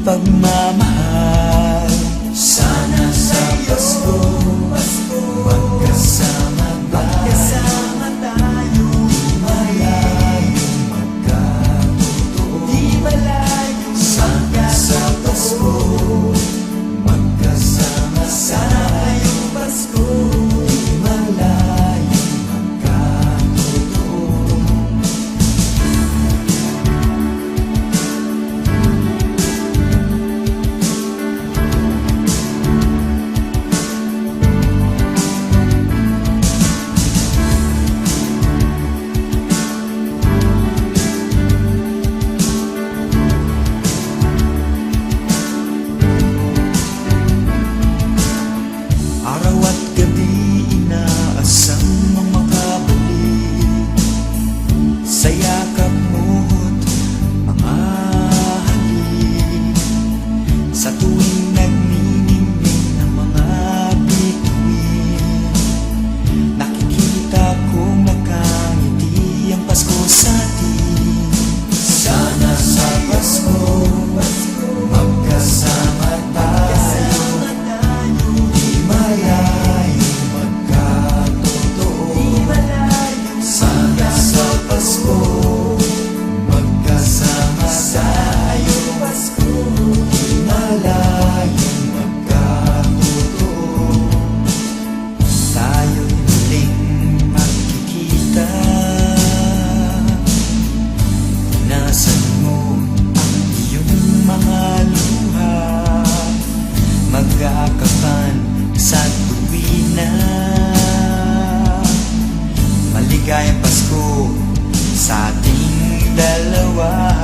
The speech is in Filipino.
pagmamahal. Sana sa Pasko magkasama tayo, di malayong magkatotoo. Di malayong sana sa Pasko magkasama sana ngayong Pasko, di malayong magkatotoo. Araw at gabi inaasam ang makabalik sa yakap mo't mga halik. Sa tuwing nagniningning ng mga bituin, nakikita kong nakangiti ang Pasko sa atin. Sana sa Pasko magkasama tayo, di malayong magkatotoo. Sana sa Pasko magkasama tayo, di malayong magkatotoo. Tayo'y muling magkikita. Nasaan mo ang iyong mga luha? Mag-aakapan sa tuwina. Maligayang Pasko sa ating dalawa.